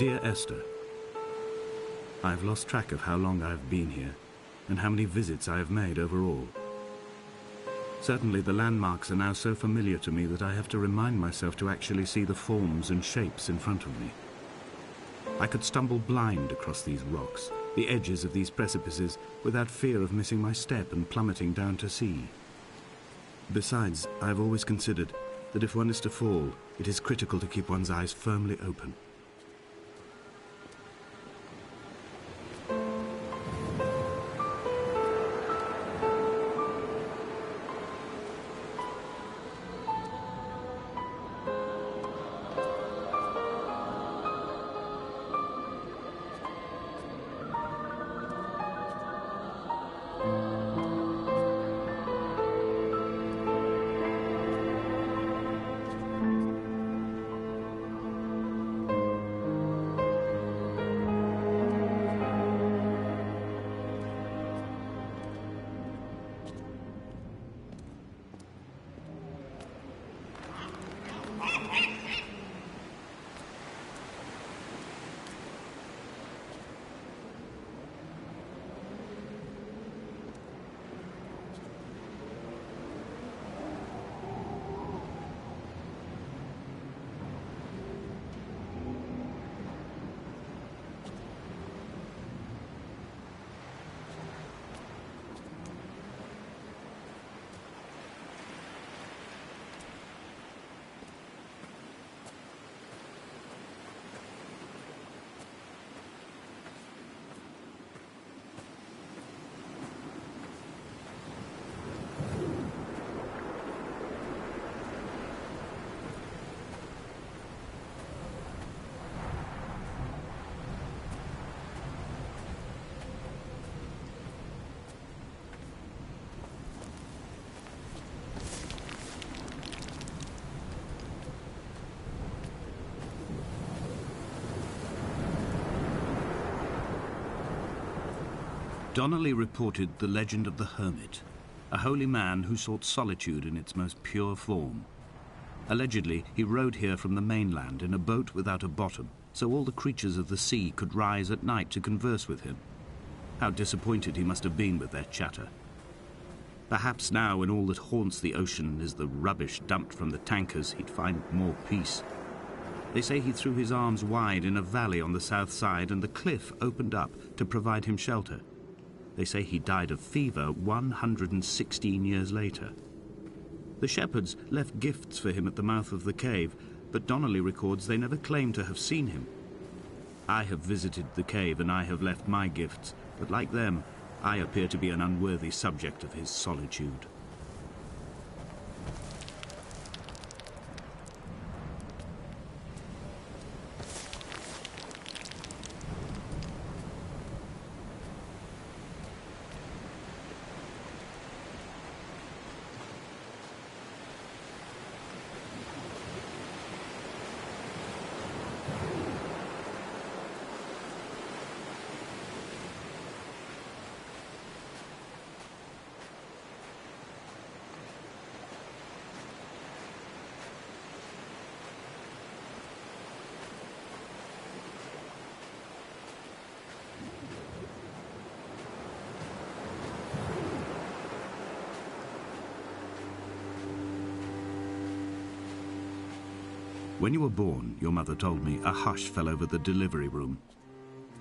Dear Esther, I have lost track of how long I have been here and how many visits I have made overall. Certainly the landmarks are now so familiar to me that I have to remind myself to actually see the forms and shapes in front of me. I could stumble blind across these rocks, the edges of these precipices, without fear of missing my step and plummeting down to sea. Besides, I have always considered that if one is to fall, it is critical to keep one's eyes firmly open. Donnelly reported the legend of the hermit, a holy man who sought solitude in its most pure form. Allegedly, he rode here from the mainland in a boat without a bottom, so all the creatures of the sea could rise at night to converse with him. How disappointed he must have been with their chatter. Perhaps now, when all that haunts the ocean is the rubbish dumped from the tankers, he'd find more peace. They say he threw his arms wide in a valley on the south side and the cliff opened up to provide him shelter. They say he died of fever 116 years later. The shepherds left gifts for him at the mouth of the cave, but Donnelly records they never claimed to have seen him. I have visited the cave and I have left my gifts, but like them, I appear to be an unworthy subject of his solitude. When you were born, your mother told me, a hush fell over the delivery room.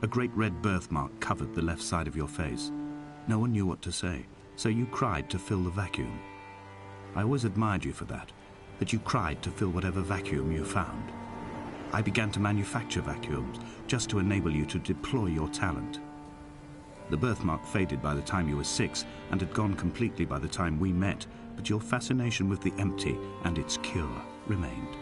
A great red birthmark covered the left side of your face. No one knew what to say, so you cried to fill the vacuum. I always admired you for that you cried to fill whatever vacuum you found. I began to manufacture vacuums just to enable you to deploy your talent. The birthmark faded by the time you were 6 and had gone completely by the time we met, but your fascination with the empty and its cure remained.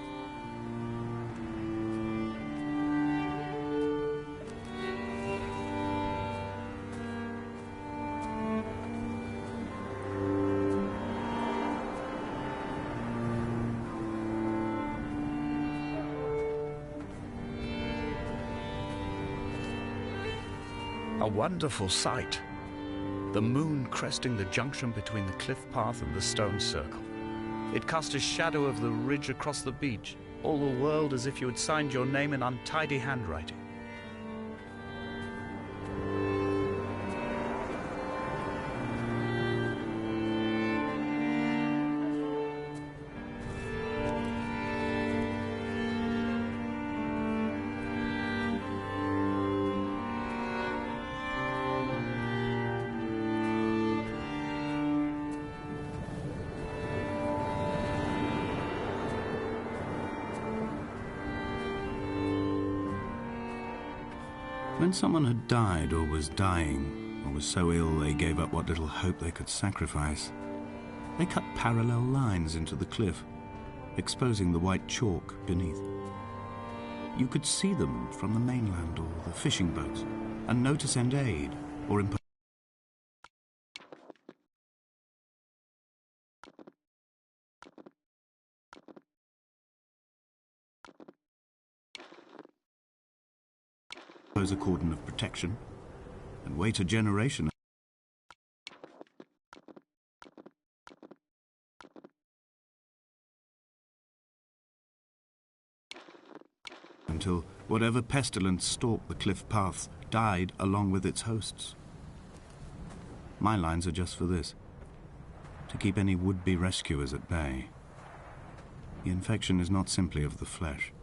A wonderful sight. The moon cresting the junction between the cliff path and the stone circle. It cast a shadow of the ridge across the beach, all the world as if you had signed your name in untidy handwriting. When someone had died or was dying, or was so ill they gave up what little hope they could sacrifice, they cut parallel lines into the cliff, exposing the white chalk beneath. You could see them from the mainland or the fishing boats, and know to send aid or impose a cordon of protection and wait a generation until whatever pestilence stalked the cliff paths died along with its hosts. My lines are just for this, to keep any would-be rescuers at bay. The infection is not simply of the flesh.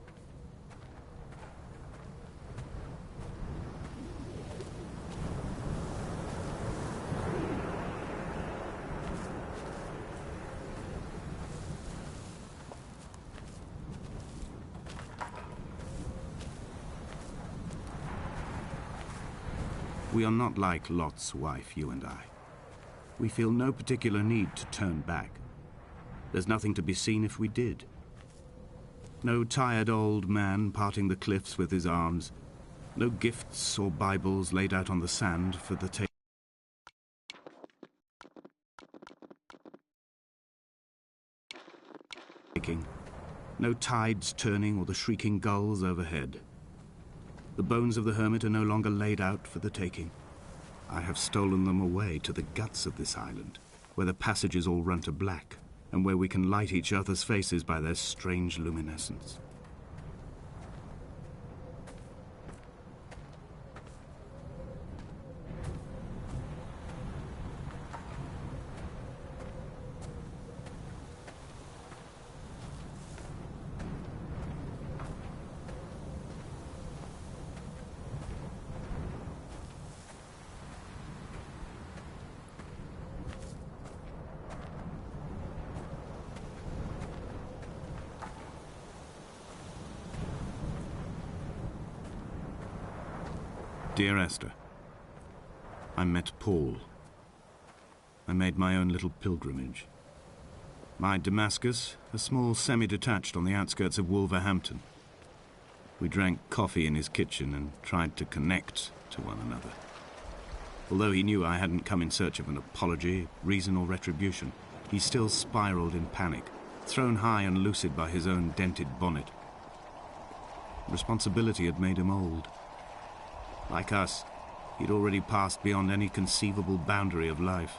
We are not like Lot's wife, you and I. We feel no particular need to turn back. There's nothing to be seen if we did. No tired old man parting the cliffs with his arms. No gifts or Bibles laid out on the sand for the taking. No tides turning or the shrieking gulls overhead. The bones of the hermit are no longer laid out for the taking. I have stolen them away to the guts of this island, where the passages all run to black, and where we can light each other's faces by their strange luminescence. Dear Esther, I met Paul. I made my own little pilgrimage. My Damascus, a small semi-detached on the outskirts of Wolverhampton. We drank coffee in his kitchen and tried to connect to one another. Although he knew I hadn't come in search of an apology, reason or retribution, he still spiraled in panic, thrown high and lucid by his own dented bonnet. Responsibility had made him old. Like us, he'd already passed beyond any conceivable boundary of life.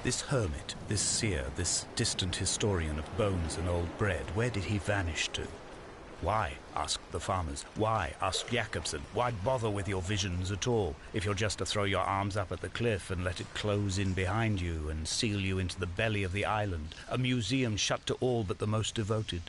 This hermit, this seer, this distant historian of bones and old bread, where did he vanish to? Why, asked the farmers. Why, asked Jakobsen. Why bother with your visions at all, if you're just to throw your arms up at the cliff and let it close in behind you and seal you into the belly of the island, a museum shut to all but the most devoted?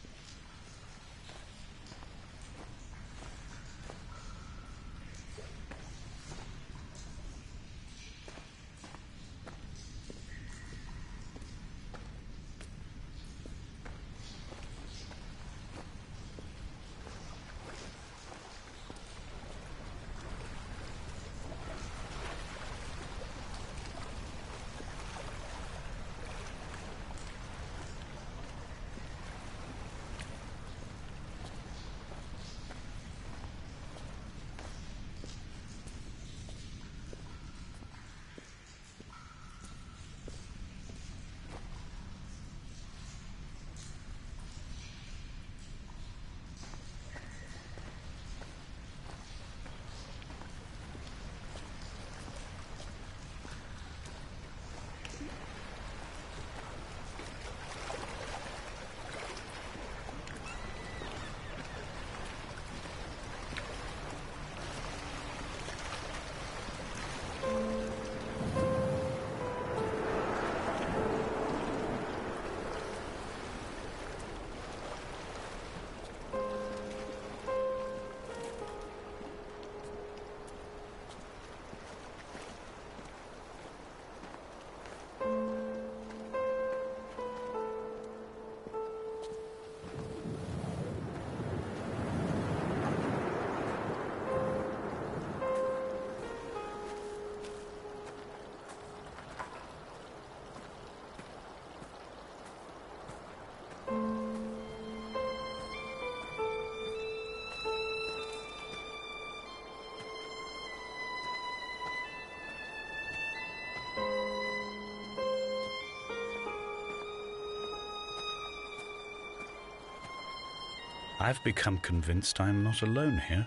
I've become convinced I am not alone here,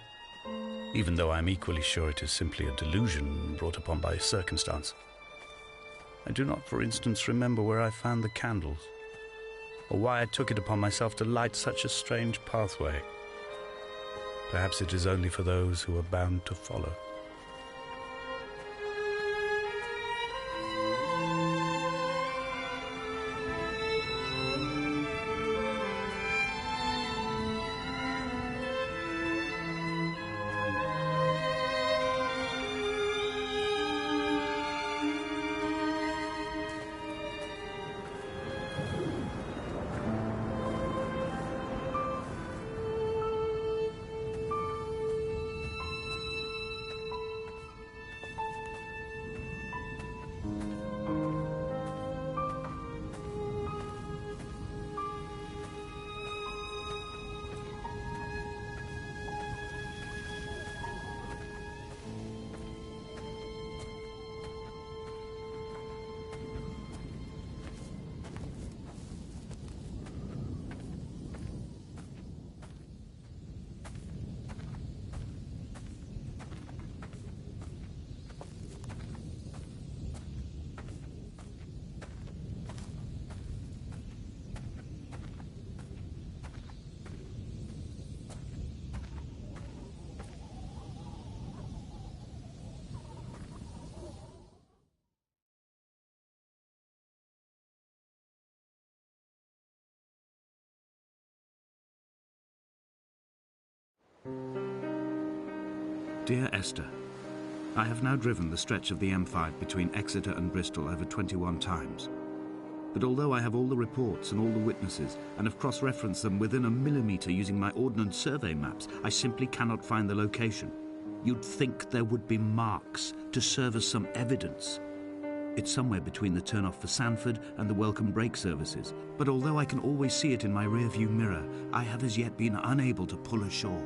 even though I'm equally sure it is simply a delusion brought upon by circumstance. I do not, for instance, remember where I found the candles, or why I took it upon myself to light such a strange pathway. Perhaps it is only for those who are bound to follow. Dear Esther, I have now driven the stretch of the M5 between Exeter and Bristol over 21 times. But although I have all the reports and all the witnesses, and have cross-referenced them within a millimetre using my Ordnance Survey maps, I simply cannot find the location. You'd think there would be marks to serve as some evidence. It's somewhere between the turn-off for Sanford and the welcome brake services, but although I can always see it in my rear-view mirror, I have as yet been unable to pull ashore.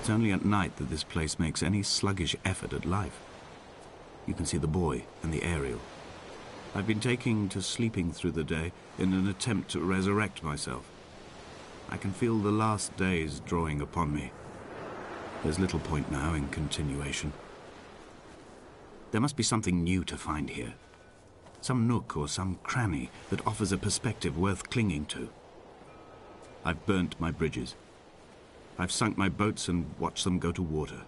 It's only at night that this place makes any sluggish effort at life. You can see the buoy and the aerial. I've been taking to sleeping through the day in an attempt to resurrect myself. I can feel the last days drawing upon me. There's little point now in continuation. There must be something new to find here. Some nook or some cranny that offers a perspective worth clinging to. I've burnt my bridges. I've sunk my boats and watched them go to water.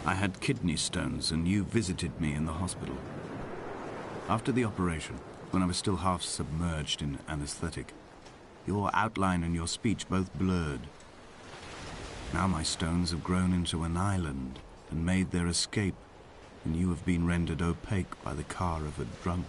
I had kidney stones, and you visited me in the hospital. After the operation, when I was still half submerged in anesthetic, your outline and your speech both blurred. Now my stones have grown into an island and made their escape, and you have been rendered opaque by the car of a drunk.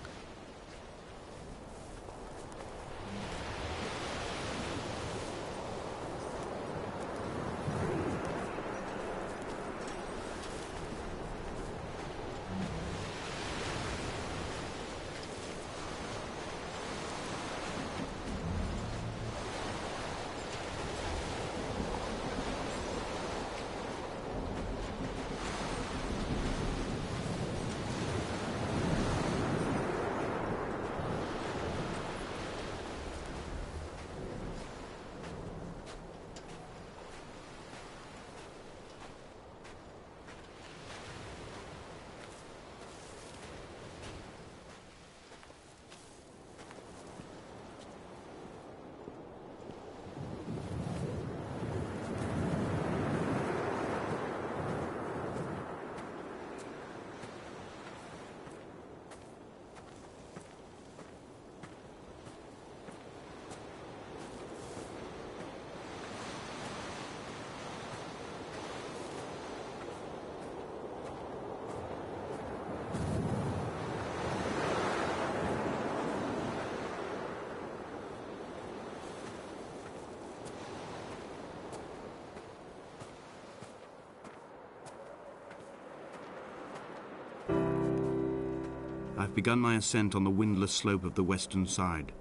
I've begun my ascent on the windless slope of the western side.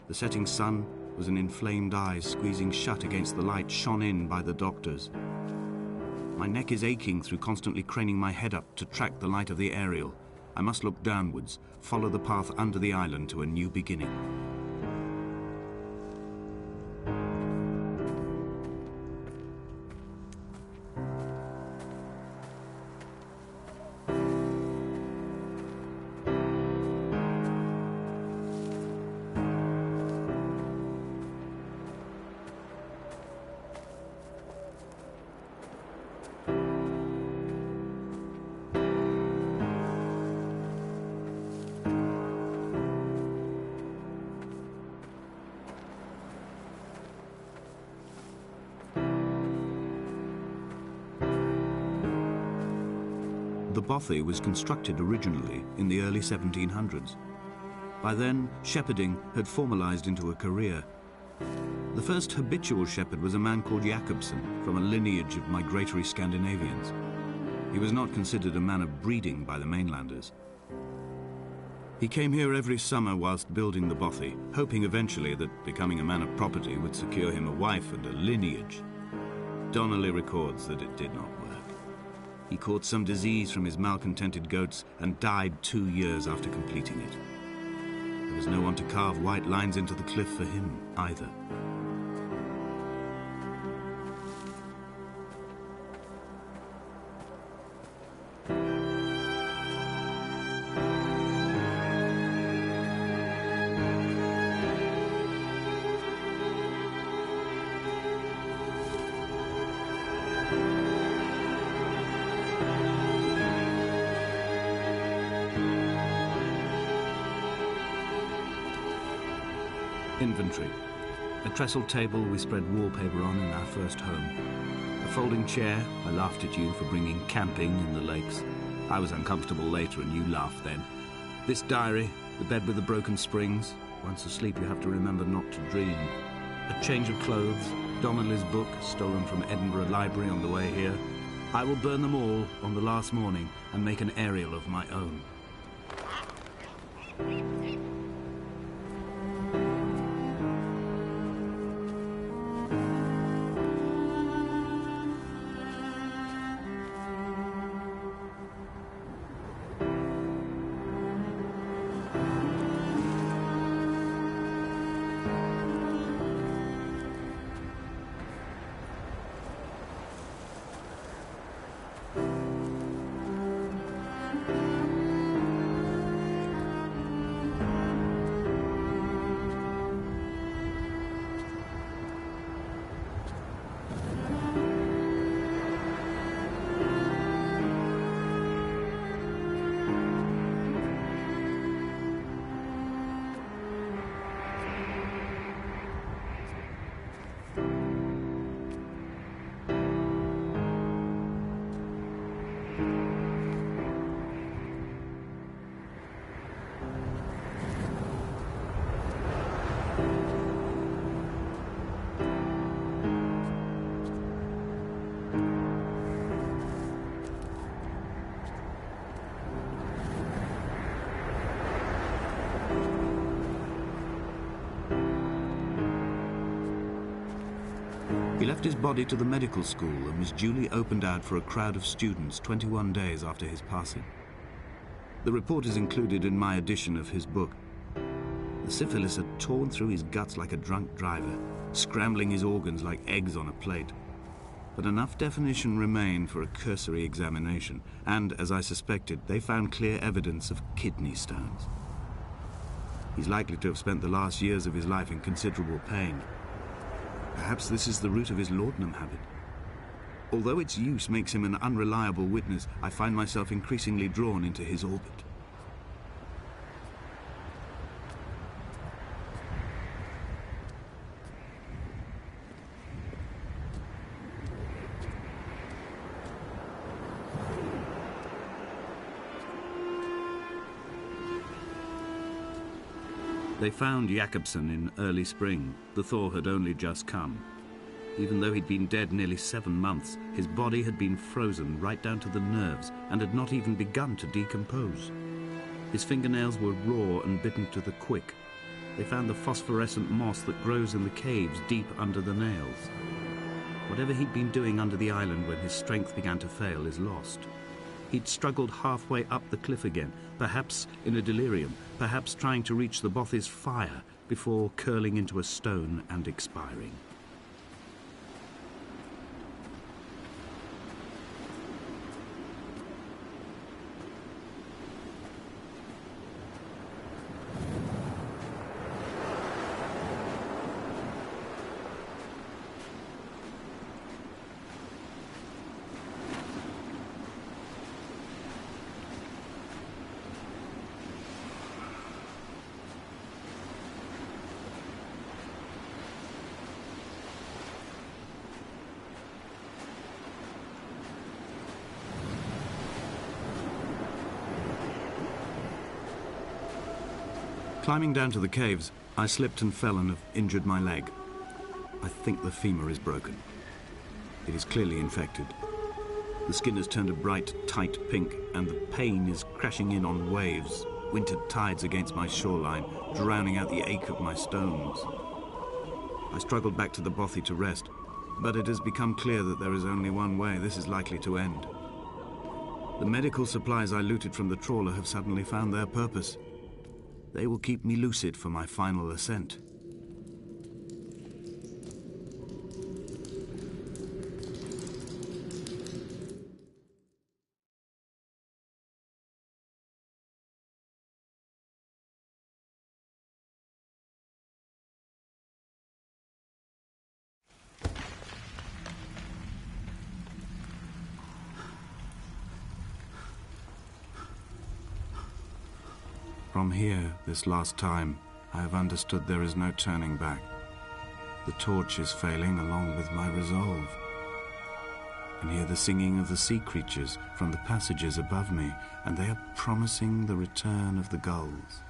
The setting sun was an inflamed eye squeezing shut against the light shone in by the doctors. My neck is aching through constantly craning my head up to track the light of the aerial. I must look downwards, follow the path under the island to a new beginning. The bothy was constructed originally in the early 1700s. By then, shepherding had formalized into a career. The first habitual shepherd was a man called Jakobsen, from a lineage of migratory Scandinavians. He was not considered a man of breeding by the mainlanders. He came here every summer whilst building the bothy, hoping eventually that becoming a man of property would secure him a wife and a lineage. Donnelly records that it did not work. He caught some disease from his malcontented goats and died 2 years after completing it. There was no one to carve white lines into the cliff for him either. Inventory. A trestle table we spread wallpaper on in our first home. A folding chair. I laughed at you for bringing camping in the lakes. I was uncomfortable later and you laughed then. This diary, the bed with the broken springs. Once asleep you have to remember not to dream. A change of clothes. Donnelly's book, stolen from Edinburgh Library on the way here. I will burn them all on the last morning and make an aerial of my own. He left his body to the medical school and was duly opened out for a crowd of students 21 days after his passing. The report is included in my edition of his book. The syphilis had torn through his guts like a drunk driver, scrambling his organs like eggs on a plate. But enough definition remained for a cursory examination, and, as I suspected, they found clear evidence of kidney stones. He's likely to have spent the last years of his life in considerable pain. Perhaps this is the root of his laudanum habit. Although its use makes him an unreliable witness, I find myself increasingly drawn into his orbit. They found Jakobsen in early spring. The thaw had only just come. Even though he'd been dead nearly 7 months, his body had been frozen right down to the nerves and had not even begun to decompose. His fingernails were raw and bitten to the quick. They found the phosphorescent moss that grows in the caves deep under the nails. Whatever he'd been doing under the island when his strength began to fail is lost. He'd struggled halfway up the cliff again, perhaps in a delirium, perhaps trying to reach the Bothy's fire before curling into a stone and expiring. Climbing down to the caves, I slipped and fell and have injured my leg. I think the femur is broken. It is clearly infected. The skin has turned a bright, tight pink, and the pain is crashing in on waves, winter tides against my shoreline, drowning out the ache of my stones. I struggled back to the bothy to rest, but it has become clear that there is only one way this is likely to end. The medical supplies I looted from the trawler have suddenly found their purpose. They will keep me lucid for my final ascent. From here, this last time, I have understood there is no turning back. The torch is failing along with my resolve. I can hear the singing of the sea creatures from the passages above me, and they are promising the return of the gulls.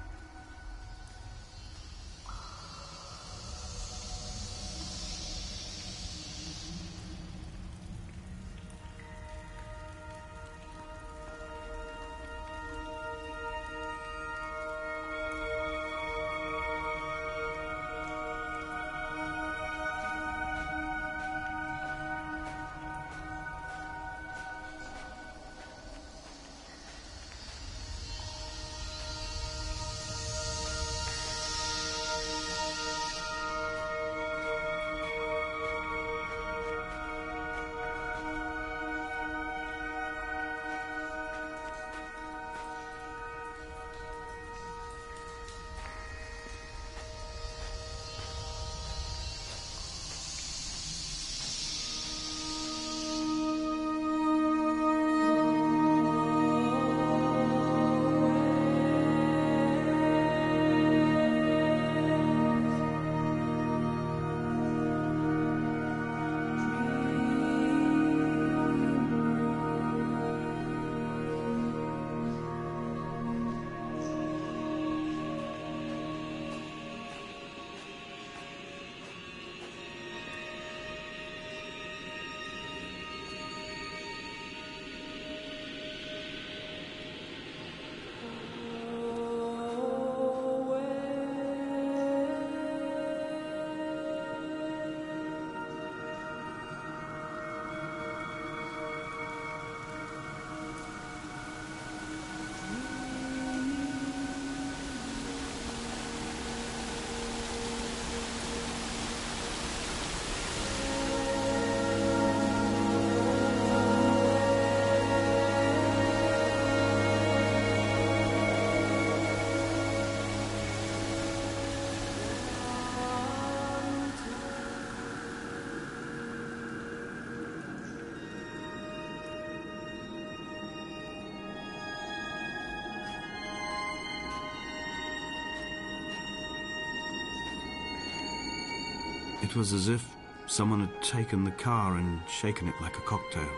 It was as if someone had taken the car and shaken it like a cocktail.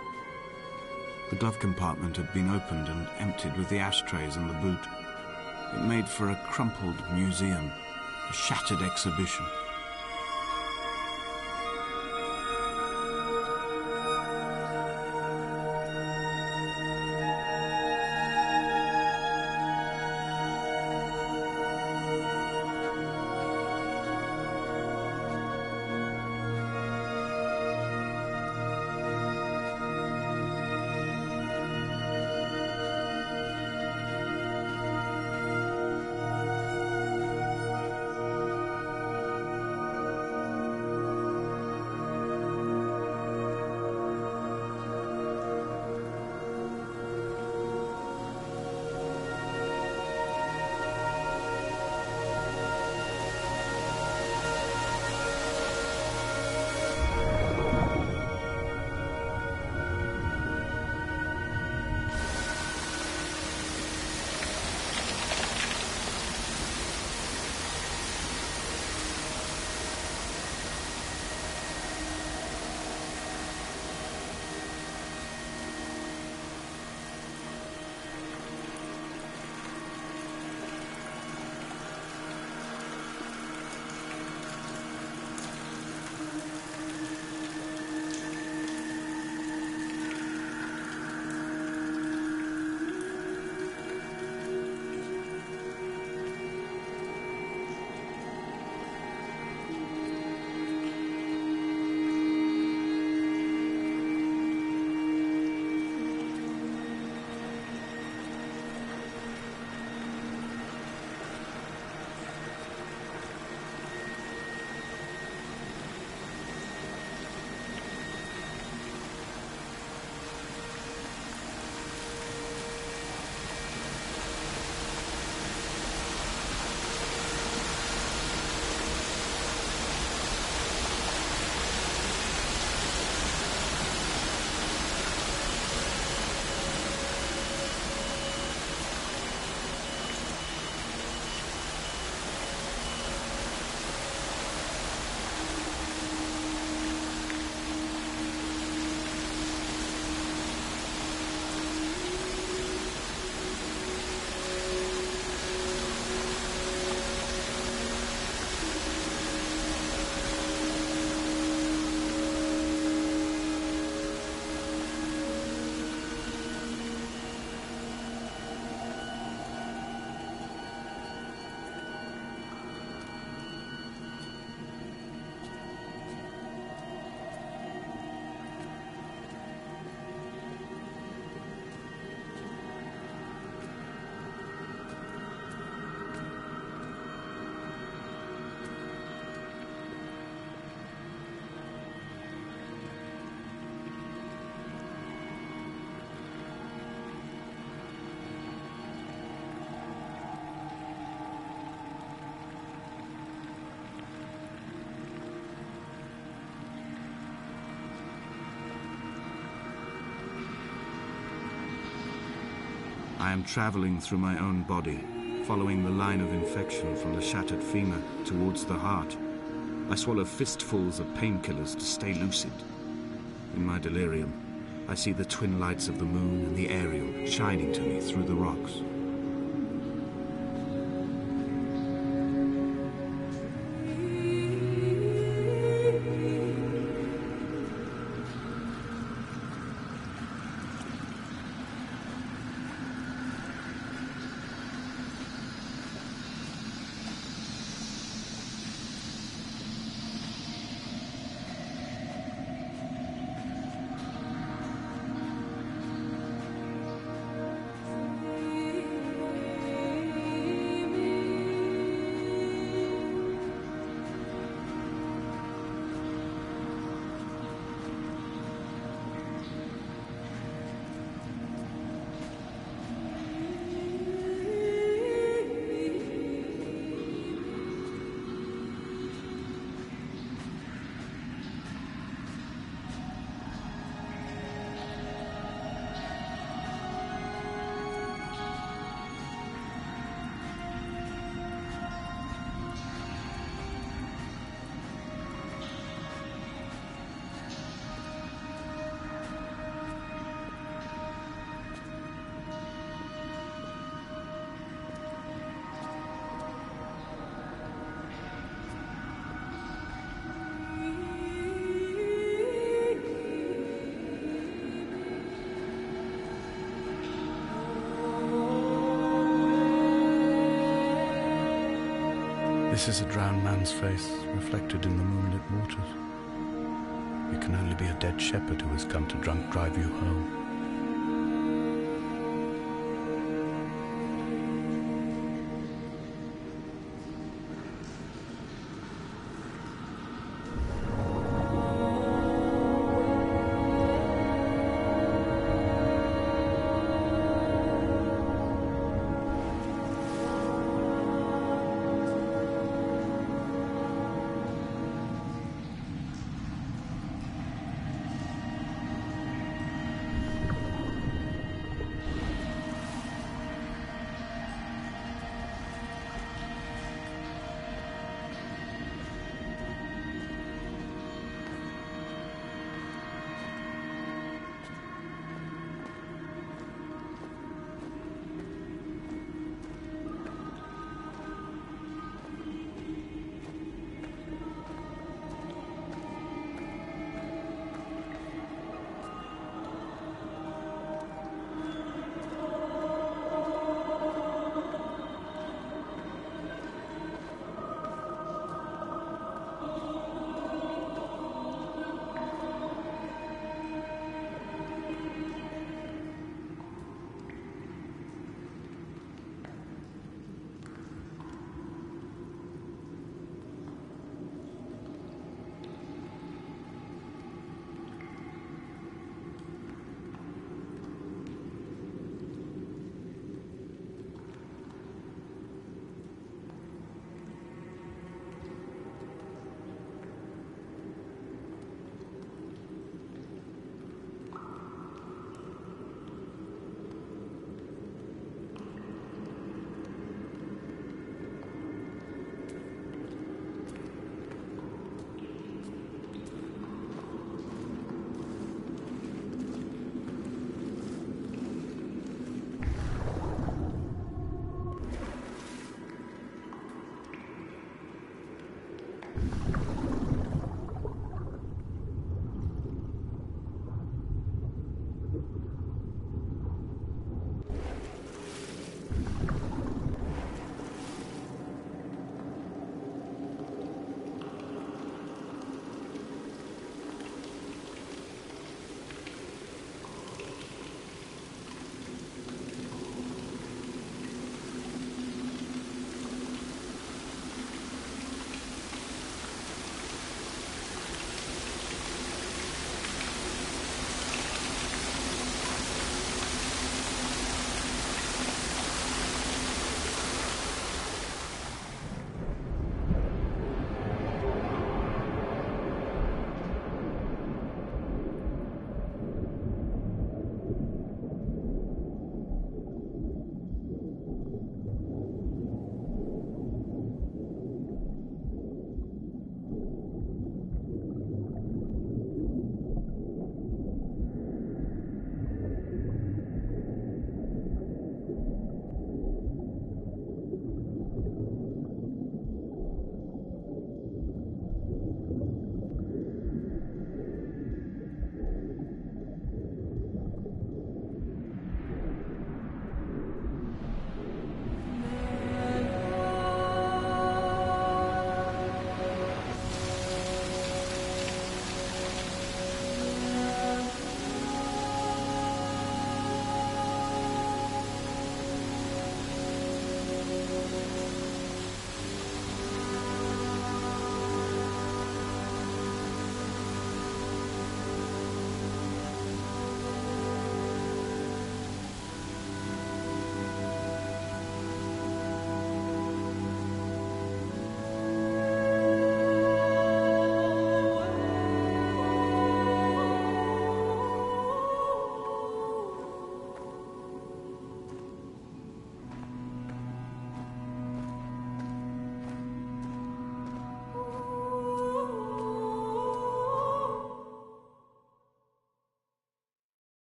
The glove compartment had been opened and emptied with the ashtrays and the boot. It made for a crumpled museum, a shattered exhibition. I am traveling through my own body, following the line of infection from the shattered femur towards the heart. I swallow fistfuls of painkillers to stay lucid. In my delirium, I see the twin lights of the moon and the Ariel shining to me through the rocks. This is a drowned man's face, reflected in the moonlit waters. You can only be a dead shepherd who has come to drunk drive you home.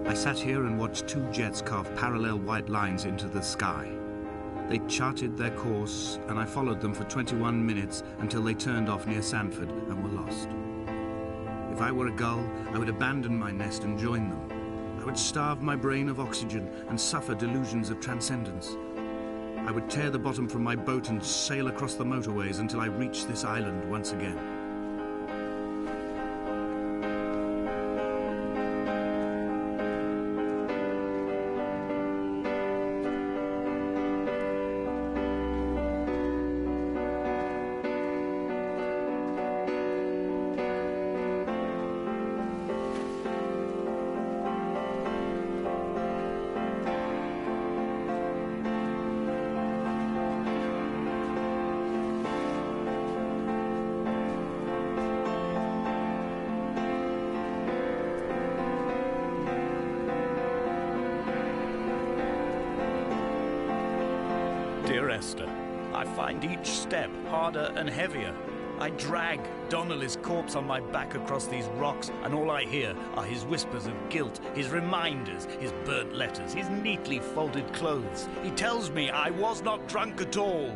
I sat here and watched two jets carve parallel white lines into the sky. They charted their course, and I followed them for 21 minutes until they turned off near Sanford and were lost. If I were a gull, I would abandon my nest and join them. I would starve my brain of oxygen and suffer delusions of transcendence. I would tear the bottom from my boat and sail across the motorways until I reached this island once again. Dear Esther, I find each step harder and heavier. I drag Donnelly's corpse on my back across these rocks, and all I hear are his whispers of guilt, his reminders, his burnt letters, his neatly folded clothes. He tells me I was not drunk at all.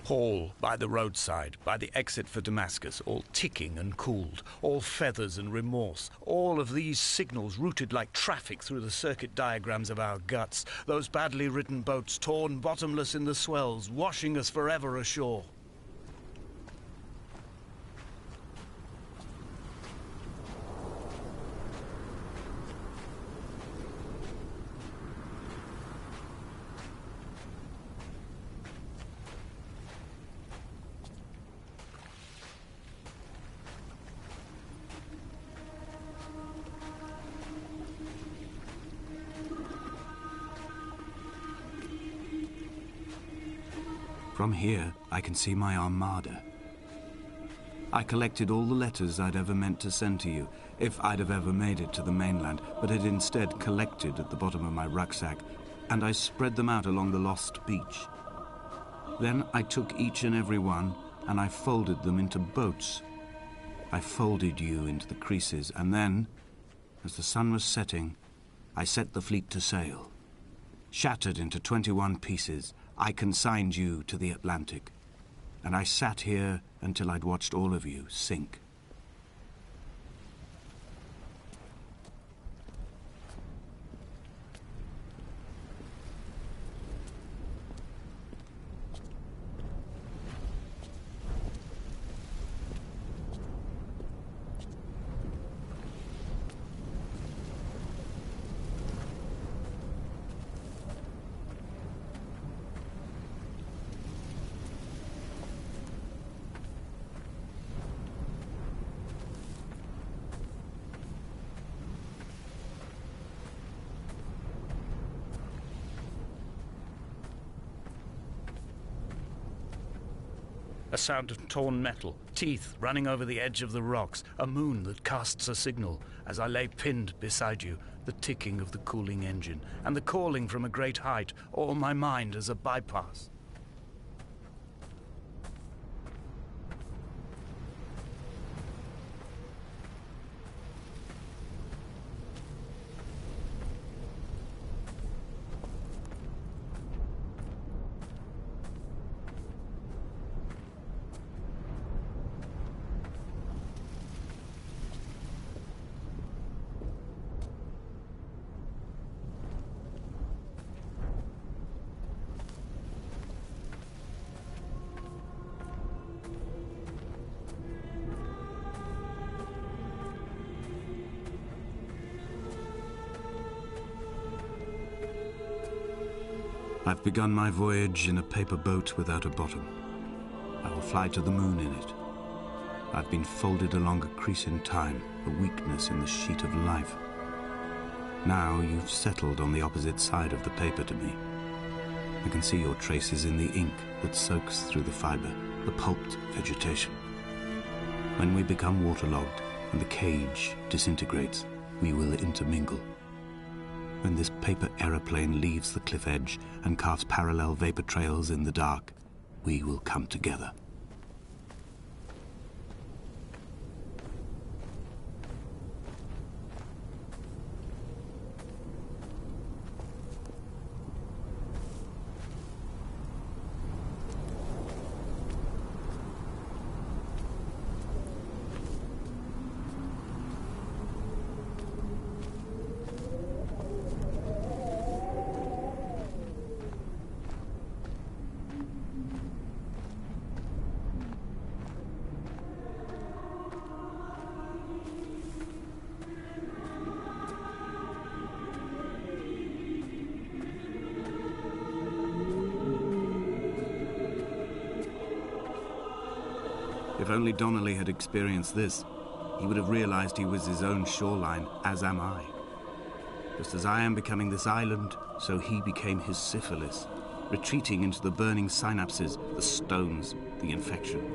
Hall by the roadside, by the exit for Damascus, all ticking and cooled, all feathers and remorse, all of these signals routed like traffic through the circuit diagrams of our guts, those badly written boats torn bottomless in the swells, washing us forever ashore. From here, I can see my armada. I collected all the letters I'd ever meant to send to you, if I'd have ever made it to the mainland, but had instead collected at the bottom of my rucksack, and I spread them out along the lost beach. Then I took each and every one, and I folded them into boats. I folded you into the creases, and then, as the sun was setting, I set the fleet to sail. Shattered into 21 pieces, I consigned you to the Atlantic. and I sat here until I'd watched all of you sink. A sound of torn metal, teeth running over the edge of the rocks, a moon that casts a signal. As I lay pinned beside you, the ticking of the cooling engine, and the calling from a great height, all my mind as a bypass. I've begun my voyage in a paper boat without a bottom. I will fly to the moon in it. I've been folded along a crease in time, a weakness in the sheet of life. Now you've settled on the opposite side of the paper to me. I can see your traces in the ink that soaks through the fiber, the pulped vegetation. When we become waterlogged and the cage disintegrates, we will intermingle. When this paper aeroplane leaves the cliff edge and carves parallel vapor trails in the dark, we will come together. If only Donnelly had experienced this, he would have realized he was his own shoreline, as am I. Just as I am becoming this island, so he became his syphilis, retreating into the burning synapses, the stones, the infection.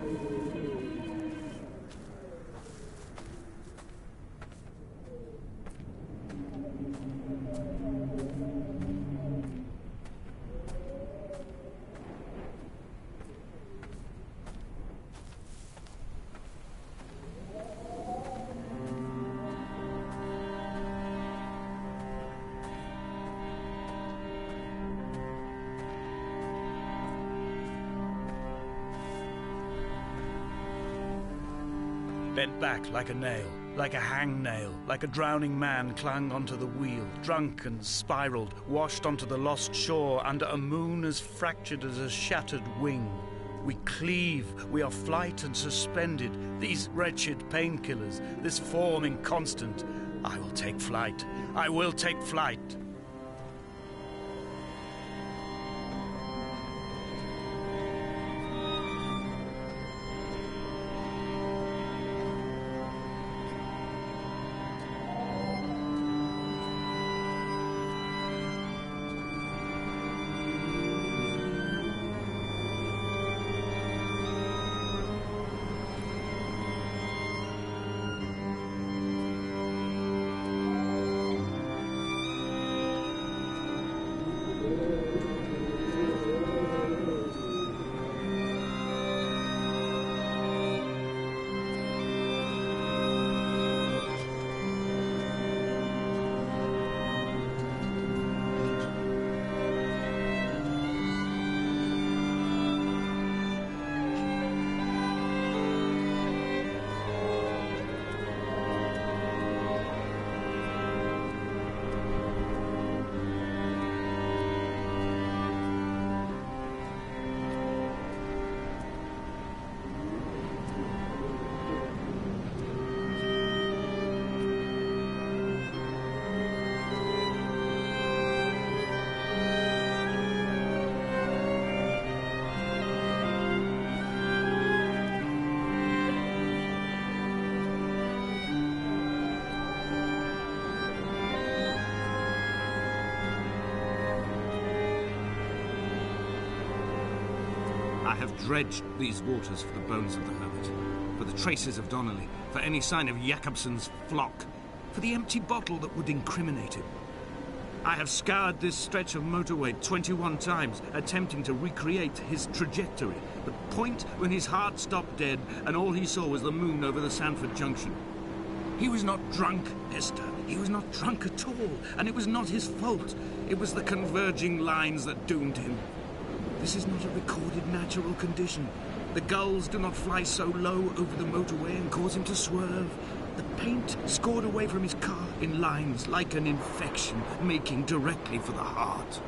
Bent back like a nail, like a hangnail, like a drowning man clung onto the wheel, drunk and spiraled, washed onto the lost shore under a moon as fractured as a shattered wing. We cleave, we are flight and suspended, these wretched painkillers, this form inconstant. I will take flight, I will take flight. I have dredged these waters for the bones of the hermit, for the traces of Donnelly, for any sign of Jakobsen's flock, for the empty bottle that would incriminate him. I have scoured this stretch of motorway 21 times, attempting to recreate his trajectory, the point when his heart stopped dead and all he saw was the moon over the Sanford Junction. He was not drunk, Esther. He was not drunk at all, and it was not his fault. It was the converging lines that doomed him. This is not a recorded natural condition. The gulls do not fly so low over the motorway and cause him to swerve. The paint scored away from his car in lines like an infection, making directly for the heart.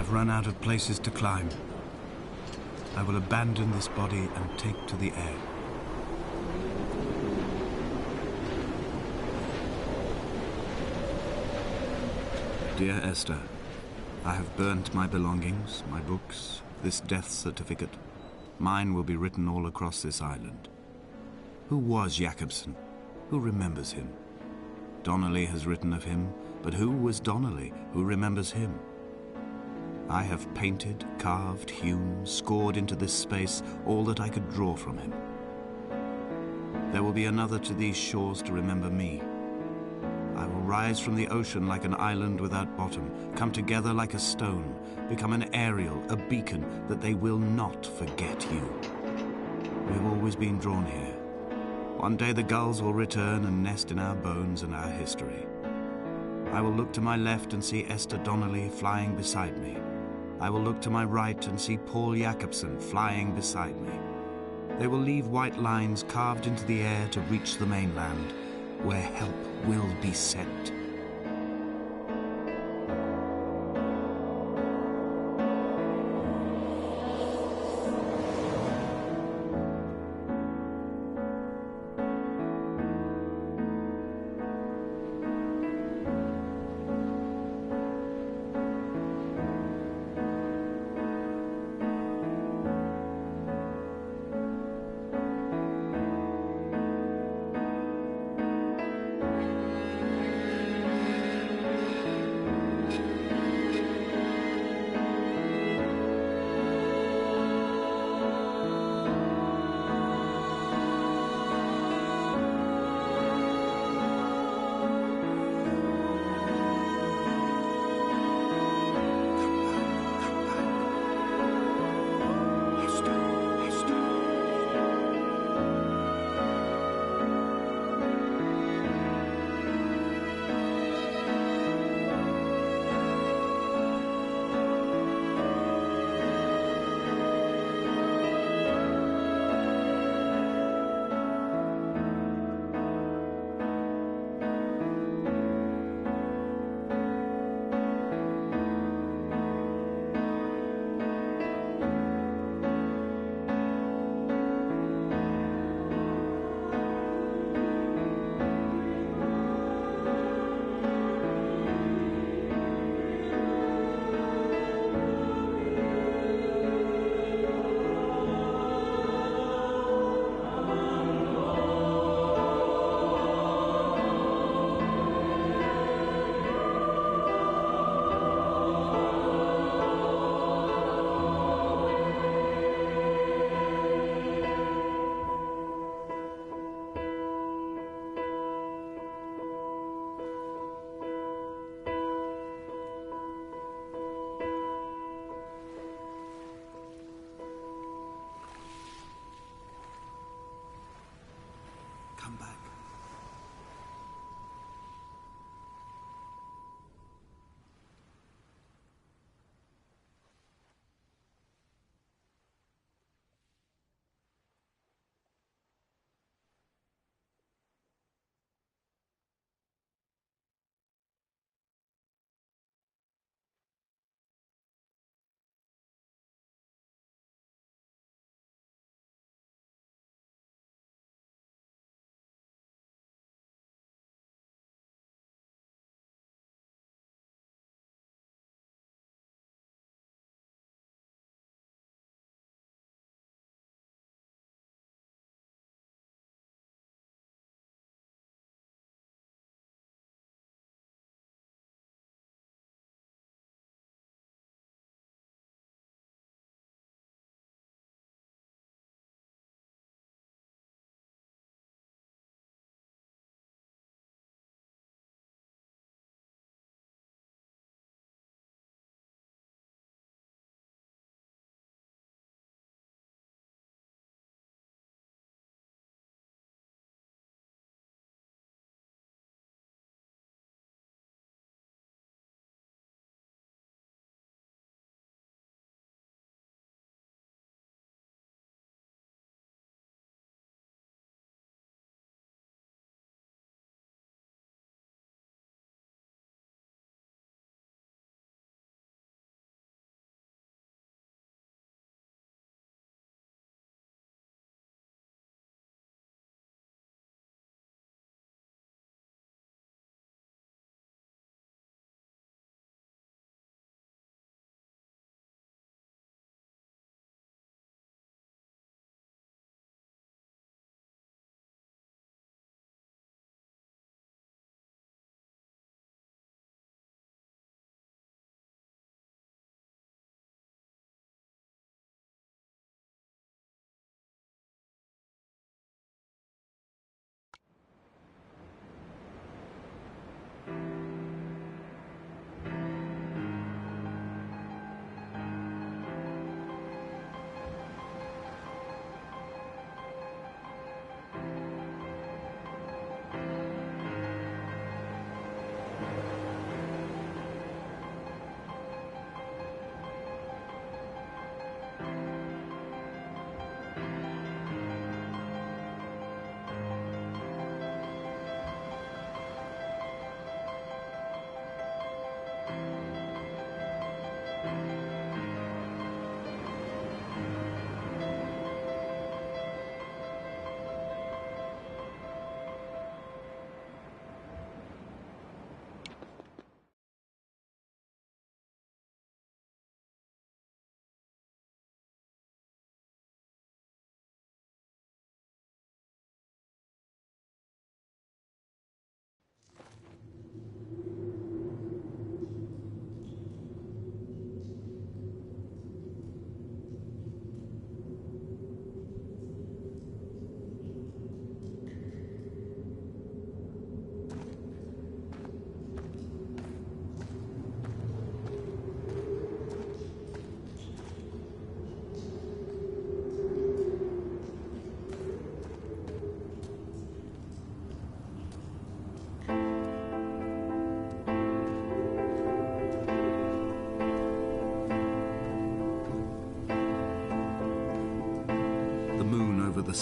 Run out of places to climb. I will abandon this body and take to the air. Dear Esther, I have burnt my belongings, my books, this death certificate. Mine will be written all across this island. Who was Jakobsen? Who remembers him? Donnelly has written of him, but who was Donnelly? Who remembers him? I have painted, carved, hewn, scored into this space all that I could draw from him. There will be another to these shores to remember me. I will rise from the ocean like an island without bottom, come together like a stone, become an aerial, a beacon, that they will not forget you. We have always been drawn here. One day the gulls will return and nest in our bones and our history. I will look to my left and see Esther Donnelly flying beside me. I will look to my right and see Paul Jakobsen flying beside me. They will leave white lines carved into the air to reach the mainland, where help will be sent.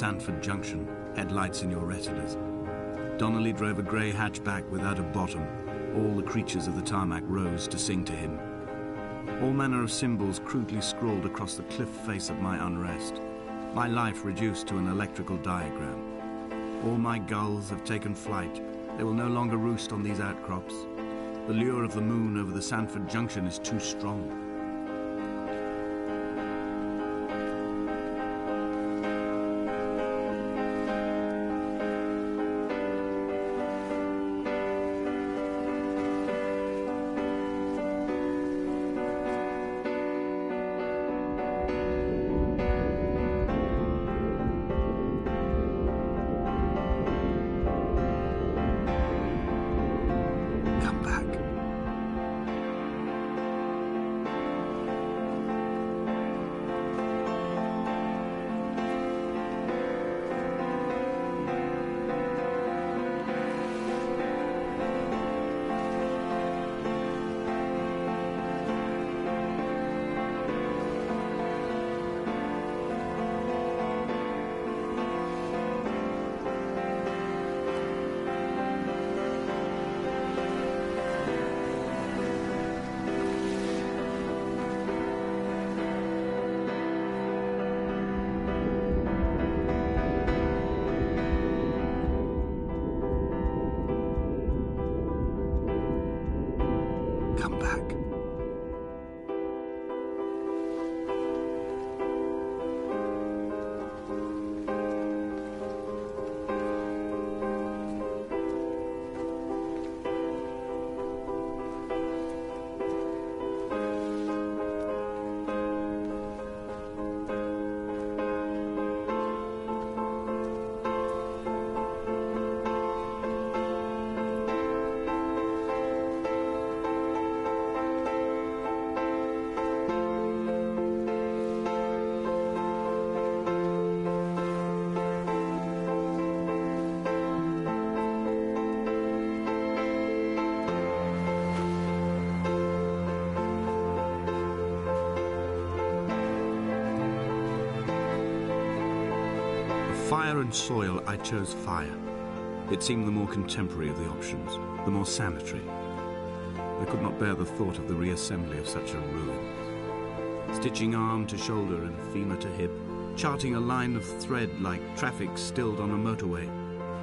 Sandford Junction, headlights in your retinas. Donnelly drove a grey hatchback without a bottom. All the creatures of the tarmac rose to sing to him. All manner of symbols crudely scrawled across the cliff face of my unrest. My life reduced to an electrical diagram. All my gulls have taken flight. They will no longer roost on these outcrops. The lure of the moon over the Sandford Junction is too strong. Come back. Fire and soil, I chose fire. It seemed the more contemporary of the options, the more sanitary. I could not bear the thought of the reassembly of such a ruin. Stitching arm to shoulder and femur to hip, charting a line of thread like traffic stilled on a motorway,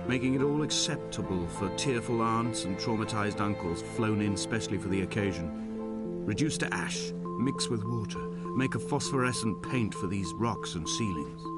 making it all acceptable for tearful aunts and traumatized uncles flown in specially for the occasion. Reduce to ash, mix with water, make a phosphorescent paint for these rocks and ceilings.